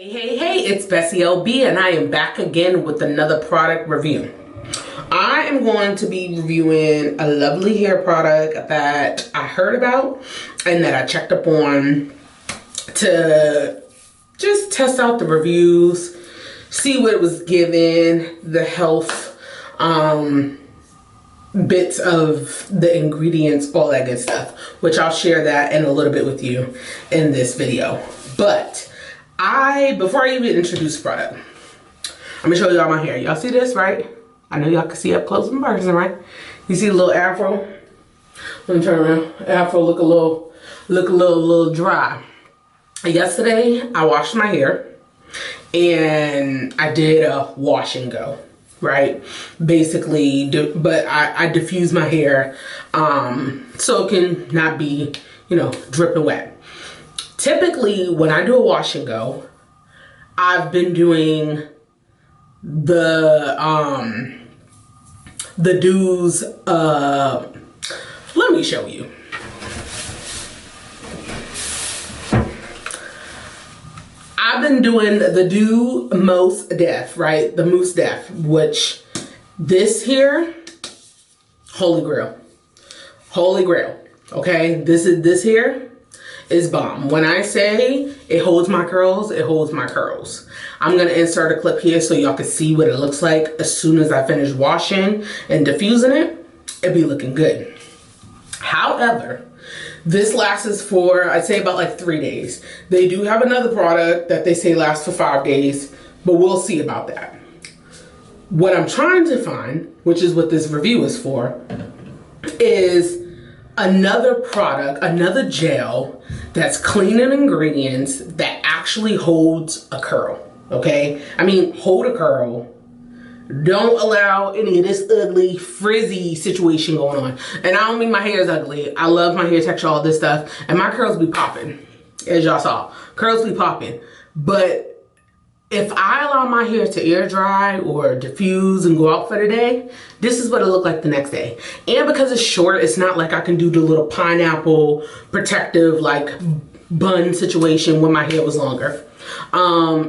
Hey, it's BessieLB and I am back again with another product review. I am going to be reviewing a lovely hair product that I heard about and that I checked up on to just test out the reviews, see what it was given, the health bits of the ingredients, all that good stuff, which I'll share that in a little bit with you in this video. But before I even introduce the product, I'm gonna show y'all my hair. Y'all see this, right? I know y'all can see up close in person, right? You see the little afro? Let me turn around. Afro look a little dry. Yesterday, I washed my hair and I did a wash and go, right? Basically, but I diffuse my hair so it can not be, dripping wet. Typically, when I do a wash and go, I've been doing the do's. Let me show you. I've been doing the do Mousse Def, right? The Mousse Def, which this here, holy grail, okay? This here is bomb. When I say it holds my curls, it holds my curls. I'm gonna insert a clip here so y'all can see what it looks like as soon as I finish washing and diffusing it. It'd be looking good. However, this lasts for, I'd say, about like 3 days. They do have another product that they say lasts for 5 days, but we'll see about that. What I'm trying to find, which is what this review is for, is another product, another gel that's clean in ingredients that actually holds a curl, okay? I mean, hold a curl. Don't allow any of this ugly, frizzy situation going on. And I don't mean my hair is ugly. I love my hair texture, all this stuff. And my curls be popping, as y'all saw. Curls be popping. But if I allow my hair to air dry or diffuse and go out for the day, this is what it look like the next day. And because it's short, it's not like I can do the little pineapple protective like bun situation when my hair was longer.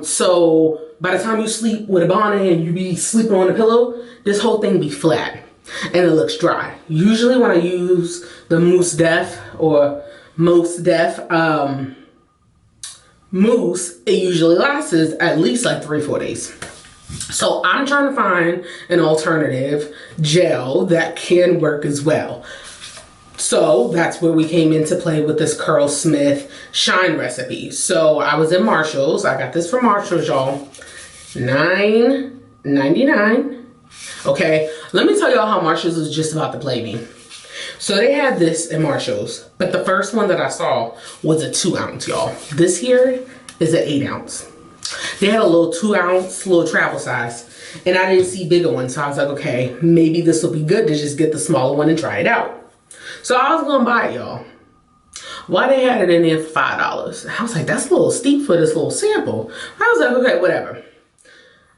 So by the time you sleep with a bonnet and you be sleeping on a pillow, this whole thing be flat and it looks dry. Usually when I use the Mousse Def or Mousse Def, mousse, it usually lasts at least like 3-4 days. So I'm trying to find an alternative gel that can work as well. So that's where we came into play with this CurlSmith Shine recipe. So I was in Marshall's. I got this from Marshall's, y'all. $9.99. Okay, let me tell y'all how Marshall's was just about to play me. So they had this in Marshall's, but the first one that I saw was a 2 ounce, y'all. This here is an 8 ounce. They had a little 2 ounce, little travel size, and I didn't see bigger ones. So I was like, okay, maybe this will be good to just get the smaller one and try it out. So I was gonna buy it, y'all. Why they had it in there for $5? I was like, that's a little steep for this little sample. I was like, okay, whatever.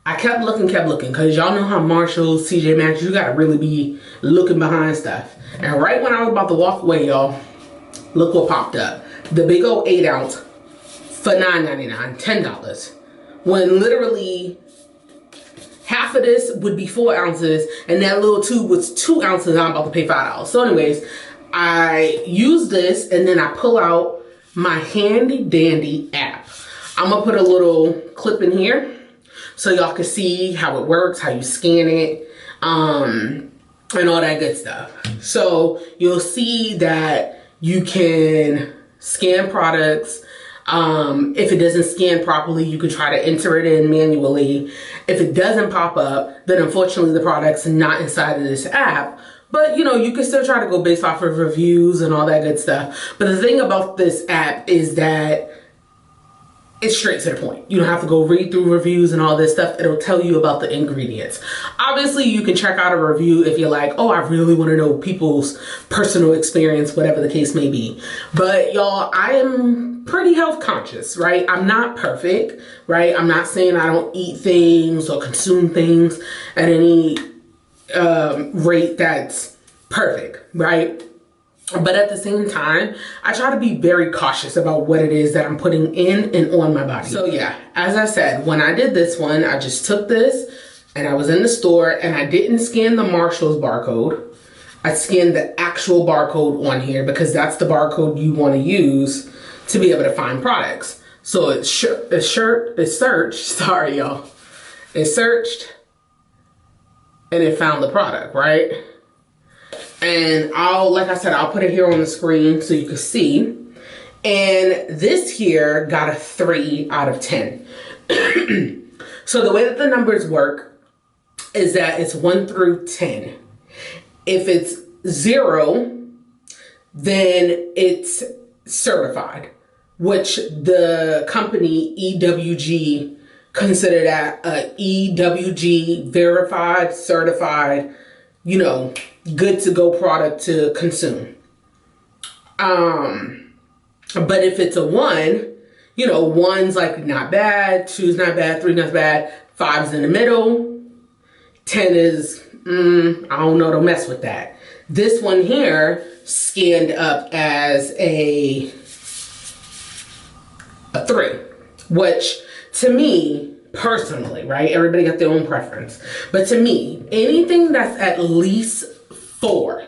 I kept looking, because y'all know how Marshall's, TJ Maxx, you gotta really be looking behind stuff. And right when I was about to walk away, y'all, look what popped up. The big old 8 ounce for $9.99, $10. When literally half of this would be 4 ounces and that little tube was 2 ounces and I'm about to pay $5. So anyways, I use this and then I pull out my handy dandy app. I'm gonna put a little clip in here so y'all can see how it works, how you scan it, and all that good stuff. So you'll see that you can scan products. If it doesn't scan properly, you can try to enter it in manually. If it doesn't pop up, then unfortunately the product's not inside of this app. But you can still try to go based off of reviews and all that good stuff. But the thing about this app is that it's straight to the point. You don't have to go read through reviews and all this stuff. It'll tell you about the ingredients. Obviously, you can check out a review if you're like, oh, I really want to know people's personal experience, whatever the case may be. But y'all, I am pretty health conscious, right? I'm not perfect, right? I'm not saying I don't eat things or consume things at any rate that's perfect, right? But at the same time, I try to be very cautious about what it is that I'm putting in and on my body. So yeah, as I said, when I did this one, I just took this and I was in the store and I didn't scan the Marshall's barcode. I scanned the actual barcode on here because that's the barcode you want to use to be able to find products. So it searched, sorry y'all. It searched and it found the product, right? And like I said, I'll put it here on the screen so you can see. And this here got a 3 out of 10. So the way that the numbers work is that it's 1 through 10. If it's 0, then it's certified, which the company EWG consider that a EWG verified, certified, you know, good to go product to consume. But if it's a 1, you know, 1's like not bad, 2's not bad, 3 not bad, 5's in the middle, 10 is, I don't know, don't mess with that. This one here scanned up as a 3, which to me, personally, right? Everybody got their own preference. But to me, anything that's at least 4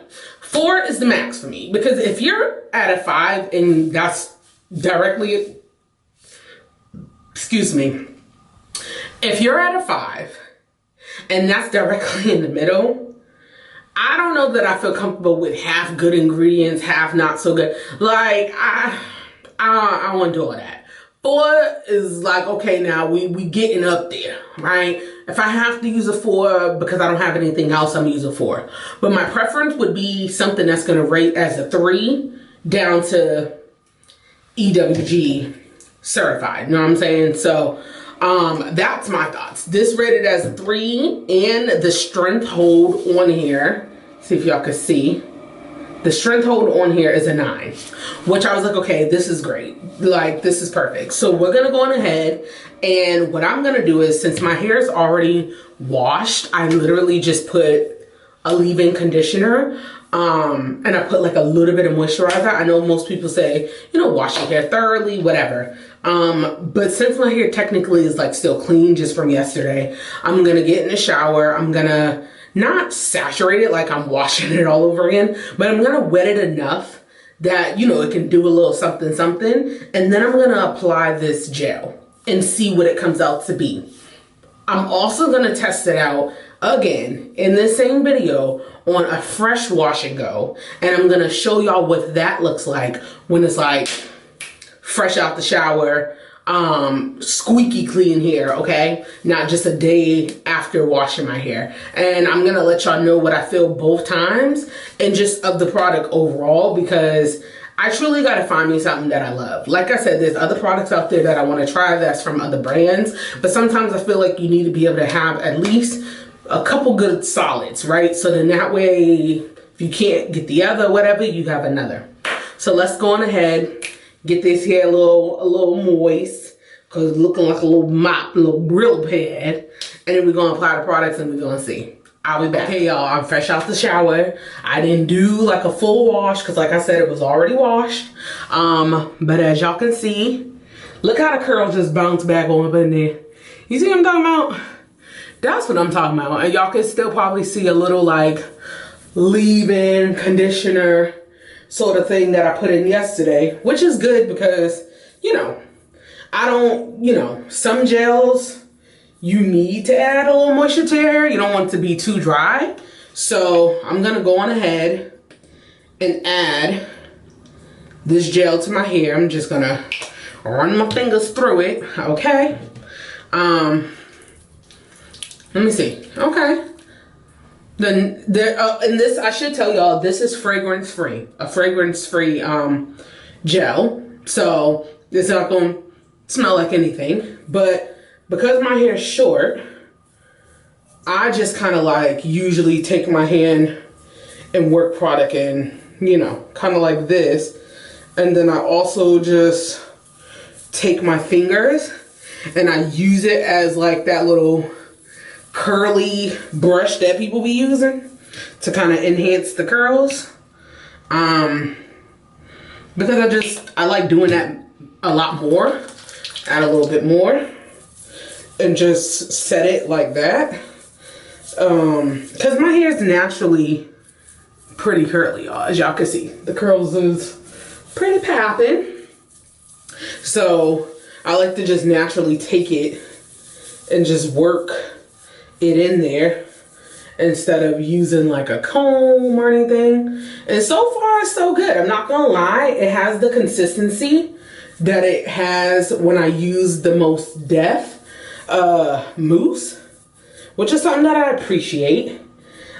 is the max for me. Because if you're at a 5 and that's directly, excuse me, if you're at a 5 and that's directly in the middle, I don't know that I feel comfortable with half good ingredients, half not so good. Like, I don't want to do all that. 4 is like, okay, now we getting up there, right? If I have to use a 4 because I don't have anything else, I'm gonna use a 4. But my preference would be something that's gonna rate as a 3 down to EWG certified. You know what I'm saying? So that's my thoughts. This rated as a 3, and the strength hold on here, see if y'all can see. The strength hold on here is a 9, which I was like, okay, this is great. Like, this is perfect. So we're gonna go on ahead, and what I'm gonna do is, since my hair is already washed, I literally just put a leave-in conditioner, and I put like a little bit of moisturizer. I know most people say, you know, wash your hair thoroughly, whatever. But since my hair technically is like still clean just from yesterday, I'm gonna get in the shower. I'm gonna not saturate it like I'm washing it all over again, but I'm gonna wet it enough that, you know, it can do a little something something, and then I'm gonna apply this gel and see what it comes out to be. I'm also gonna test it out again in this same video on a fresh wash and go, and I'm gonna show y'all what that looks like when it's like fresh out the shower, squeaky clean hair, okay? Not just a day after washing my hair. And I'm gonna let y'all know what I feel both times and just of the product overall, because I truly gotta find me something that I love. Like I said, there's other products out there that I wanna try that's from other brands, but sometimes I feel like you need to be able to have at least a couple good solids, right? So then that way, if you can't get the other, whatever, you have another. So let's go on ahead, get this hair a little moist, because it's looking like a little mop, a little grill pad. And then we're going to apply the products and we're going to see. I'll be back. Okay, y'all, I'm fresh out the shower. I didn't do like a full wash because like I said, it was already washed. But as y'all can see, look how the curls just bounced back on up in there. You see what I'm talking about? That's what I'm talking about. And y'all can still probably see a little like leave-in conditioner sort of thing that I put in yesterday, which is good because, you know, I don't, you know, some gels, you need to add a little moisture to your hair. You don't want it to be too dry. So I'm going to go on ahead and add this gel to my hair. I'm just going to run my fingers through it. Okay. Let me see. Okay. Then and this, I should tell y'all, this is fragrance free, a fragrance free gel. So it's not going to smell like anything, but because my hair is short, I just kind of like usually take my hand and work product in, you know, kind of like this. And then I also just take my fingers and I use it as like that little curly brush that people be using to kind of enhance the curls. Because I like doing that a lot more. Add a little bit more and just set it like that. Because my hair is naturally pretty curly, y'all. As y'all can see, the curls is pretty popping. So I like to just naturally take it and just work it in there instead of using like a comb or anything. And so far it's so good. I'm not gonna lie, it has the consistency that it has when I use the Most Def mousse, which is something that I appreciate.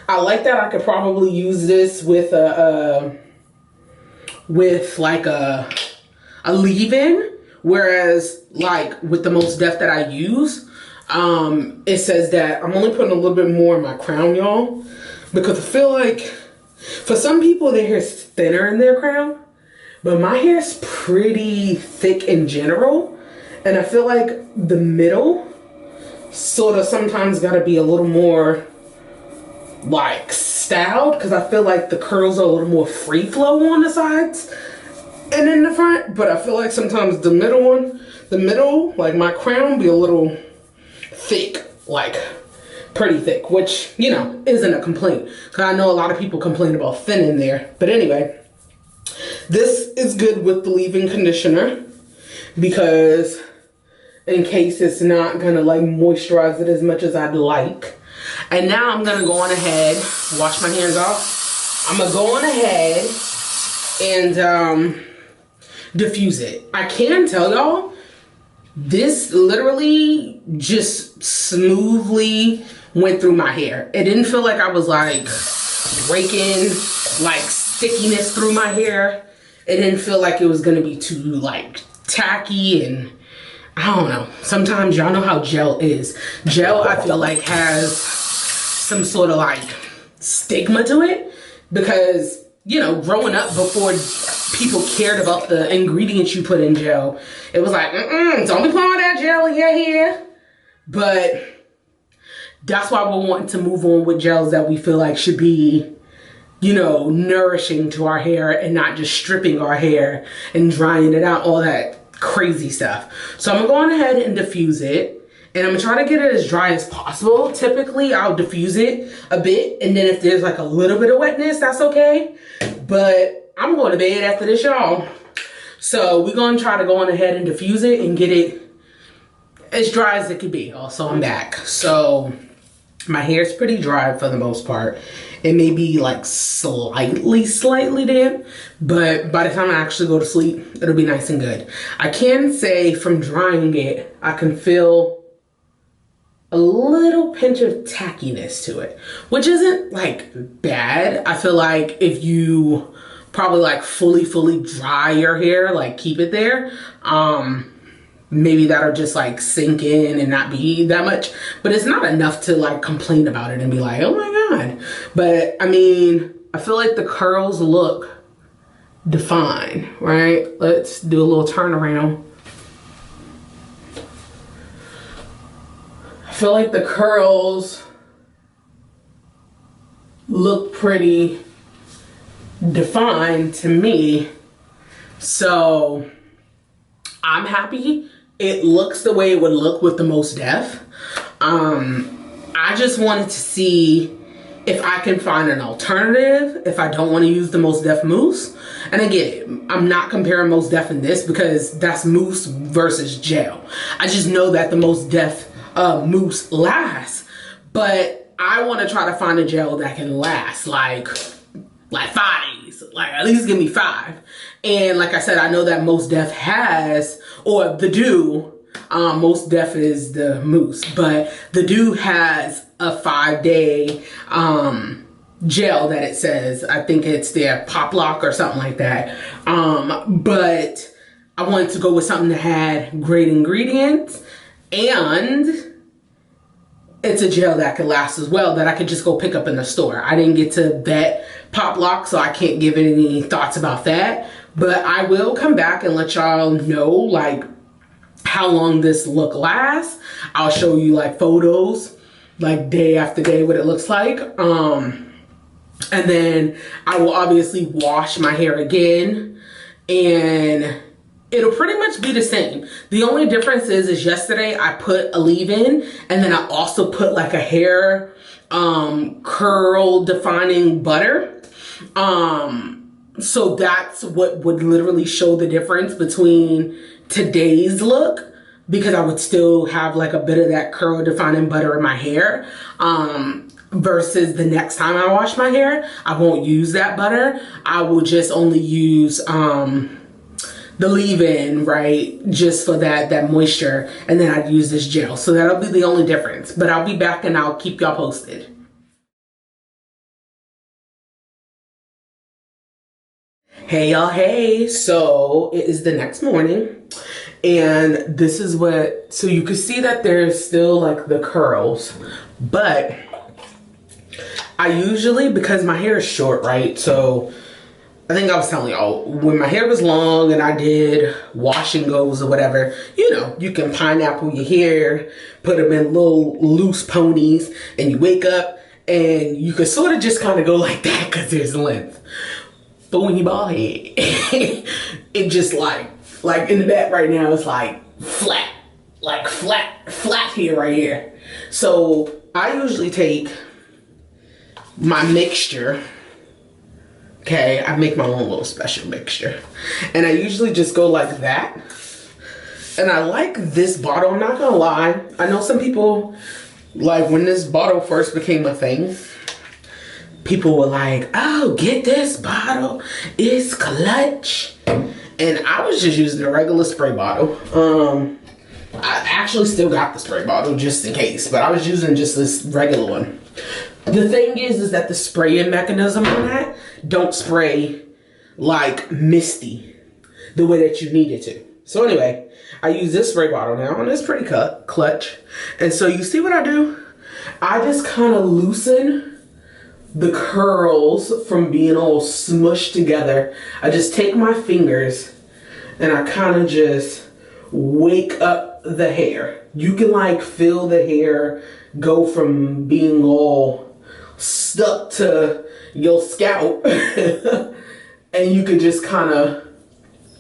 I like that I could probably use this with like a leave-in, whereas like with the Most Def that I use, it says that I'm only putting a little bit more in my crown, y'all, because I feel like for some people their hair is thinner in their crown, but my hair is pretty thick in general, and I feel like the middle sort of sometimes got to be a little more like styled, because I feel like the curls are a little more free flow on the sides and in the front, but I feel like sometimes the middle, like my crown, be a little thick, like pretty thick, which, you know, isn't a complaint, because I know a lot of people complain about thin in there. But anyway, this is good with the leave-in conditioner, because in case it's not gonna like moisturize it as much as I'd like. And now I'm gonna go on ahead, wash my hands off. I'm gonna go on ahead and diffuse it. I can tell y'all, this literally just smoothly went through my hair. It didn't feel like I was like raking like stickiness through my hair. It didn't feel like it was gonna be too like tacky, and I don't know. Sometimes y'all know how gel is. Gel, I feel like, has some sort of like stigma to it, because, you know, growing up, before people cared about the ingredients you put in gel, it was like, don't be putting all that gel in your hair. But that's why we're wanting to move on with gels that we feel like should be, you know, nourishing to our hair and not just stripping our hair and drying it out, all that crazy stuff. So I'm gonna go on ahead and diffuse it, and I'm gonna try to get it as dry as possible. Typically I'll diffuse it a bit, and then if there's like a little bit of wetness, that's okay. But I'm going to bed after this, y'all. So we're gonna try to go on ahead and diffuse it and get it as dry as it could be. Also, I'm back. So my hair's pretty dry for the most part. It may be like slightly damp, but by the time I actually go to sleep, it'll be nice and good. I can say from drying it, I can feel a little pinch of tackiness to it, which isn't like bad. I feel like if you probably like fully dry your hair, like keep it there, maybe that'll just like sink in and not be that much, but it's not enough to like complain about it and be like, oh my God. But I mean, I feel like the curls look defined, right? Let's do a little turnaround. I feel like the curls look pretty defined to me. So I'm happy. It looks the way it would look with the Most Def. I just wanted to see if I can find an alternative if I don't want to use the Most Def mousse. And again, I'm not comparing Most Def in this because that's mousse versus gel. I just know that the Most Def mousse lasts, but I want to try to find a gel that can last like 5 days, like at least give me 5. And like I said, I know that Most Def has, or the Dew, Most Def is the mousse, but the Dew has a 5-day gel that it says, I think it's their Pop Lock or something like that. But I wanted to go with something that had great ingredients, and it's a gel that could last as well, that I could just go pick up in the store. I didn't get to vet Pop Lock, so I can't give any thoughts about that. But I will come back and let y'all know like how long this look lasts. I'll show you like photos, like day after day, what it looks like. And then I will obviously wash my hair again, and it'll pretty much be the same. The only difference is yesterday I put a leave-in, and then I also put like a hair curl defining butter. So that's what would literally show the difference between today's look, because I would still have like a bit of that curl defining butter in my hair. Versus the next time I wash my hair, I won't use that butter. I will just only use the leave-in, right? Just for that moisture. And then I'd use this gel. So that'll be the only difference. But I'll be back and I'll keep y'all posted. Hey y'all, hey. So it is the next morning. And this is what, so you can see that there's still like the curls. But I usually, because my hair is short, right? So I think I was telling y'all, when my hair was long and I did wash and goes or whatever, you know, you can pineapple your hair, put them in little loose ponies, and you wake up and you can sort of just kind of go like that because there's length. But when you bald head, it just like in the back right now, it's like flat here right here. So I usually take my mixture. Okay, I make my own little special mixture. And I usually just go like that. And I like this bottle, I'm not gonna lie. I know some people, like when this bottle first became a thing, people were like, oh, get this bottle, it's clutch. And I was just using a regular spray bottle. I actually still got the spray bottle just in case, but I was using just this regular one. The thing is that the spraying mechanism on that don't spray like misty the way that you need it to. So anyway, I use this spray bottle now, and it's pretty clutch. And so you see what I do? I just kind of loosen the curls from being all smushed together. I just take my fingers and I kind of just wake up the hair. You can like feel the hair go from being all stuck to your scalp and you can just kind of,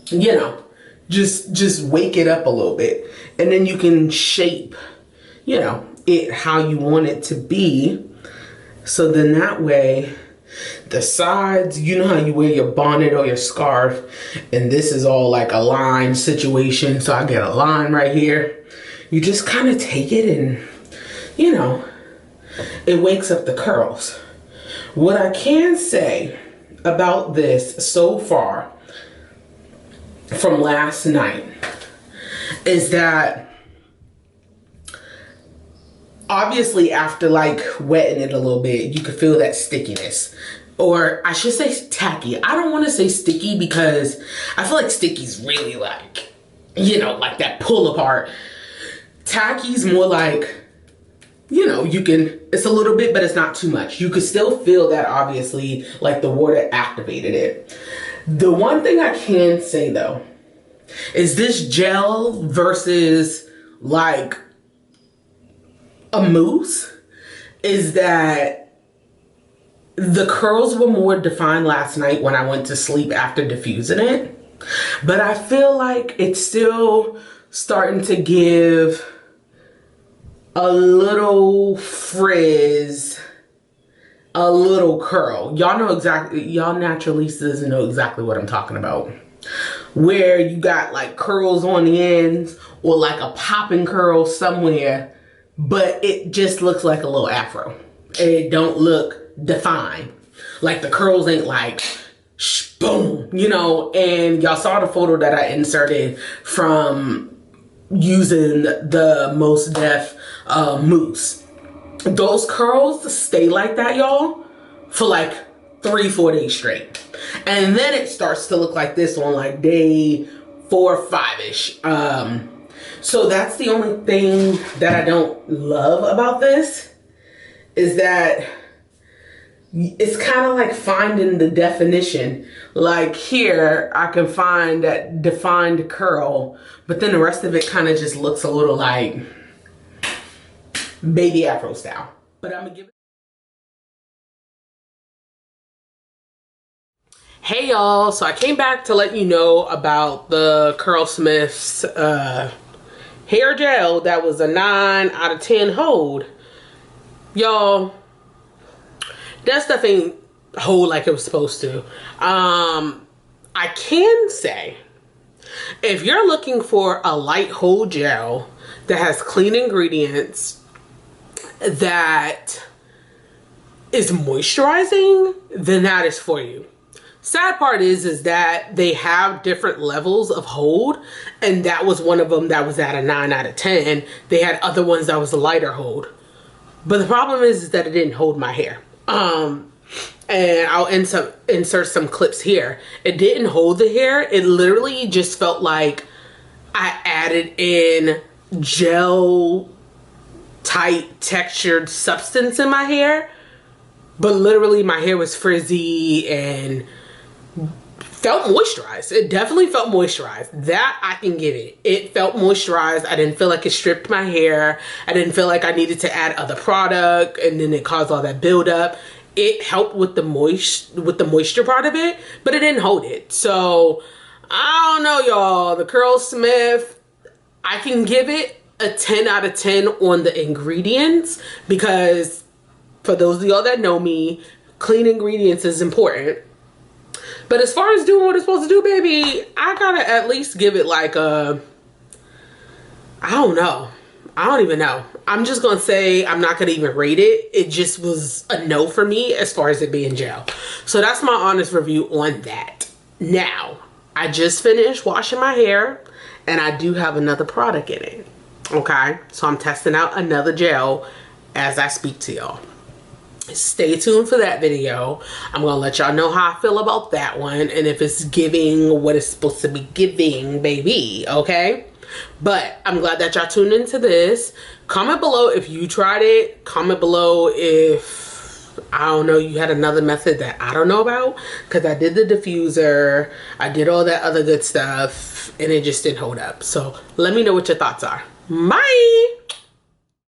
you know, just wake it up a little bit, and then you can shape, you know, it how you want it to be. So then that way the sides, you know how you wear your bonnet or your scarf, and this is all like a line situation, so I get a line right here. You just kind of take it and, you know, it wakes up the curls. What I can say about this so far from last night is that obviously after like wetting it a little bit, you can feel that stickiness. Or I should say tacky. I don't want to say sticky because I feel like sticky's really like, you know, like that pull apart. Tacky's more like, you know, you can, it's a little bit, but it's not too much. You could still feel that obviously, like the water activated it. The one thing I can say though, is this gel versus like a mousse, is that the curls were more defined last night when I went to sleep after diffusing it. But I feel like it's still starting to give a little frizz, a little curl. Y'all know exactly, y'all naturalistas know exactly what I'm talking about. Where you got like curls on the ends or like a popping curl somewhere, but it just looks like a little afro. It don't look defined. Like the curls ain't like boom, you know. And y'all saw the photo that I inserted from using the Most Def mousse. Those curls stay like that, y'all, for like 3-4 days straight, and then it starts to look like this on like day 4 or 5-ish. So that's the only thing that I don't love about this, is that it's kind of like finding the definition. Like here, I can find that defined curl, but then the rest of it kind of just looks a little like baby afro style. But I'm gonna give it Hey y'all, so I came back to let you know about the CurlSmith's hair gel that was a 9 out of 10 hold. Y'all, that stuff ain't hold like it was supposed to. I can say, if you're looking for a light hold gel that has clean ingredients, that is moisturizing, then that is for you. Sad part is that they have different levels of hold, and that was one of them that was at a 9 out of 10. They had other ones that was a lighter hold. But the problem is that it didn't hold my hair. And I'll insert some clips here. It didn't hold the hair. It literally just felt like I added in gel tight textured substance in my hair. But literally my hair was frizzy and felt moisturized. It definitely felt moisturized. That I can give it. It felt moisturized. I didn't feel like it stripped my hair. I didn't feel like I needed to add other product and then it caused all that buildup. It helped with the moisture part of it, but it didn't hold it. So I don't know, y'all. The CurlSmith, I can give it a 10 out of 10 on the ingredients, because for those of y'all that know me, clean ingredients is important. But as far as doing what it's supposed to do, baby, I gotta at least give it like a, I don't know. I don't even know. I'm just gonna say I'm not gonna even rate it. It just was a no for me as far as it being gel. So that's my honest review on that. Now, I just finished washing my hair and I do have another product in it. Okay, so I'm testing out another gel as I speak to y'all. Stay tuned for that video. I'm gonna let y'all know how I feel about that one and if it's giving what it's supposed to be giving, baby. Okay, but I'm glad that y'all tuned into this. Comment below if you tried it. Comment below if, I don't know, you had another method that I don't know about, because I did the diffuser, I did all that other good stuff, and it just didn't hold up. So let me know what your thoughts are. Bye.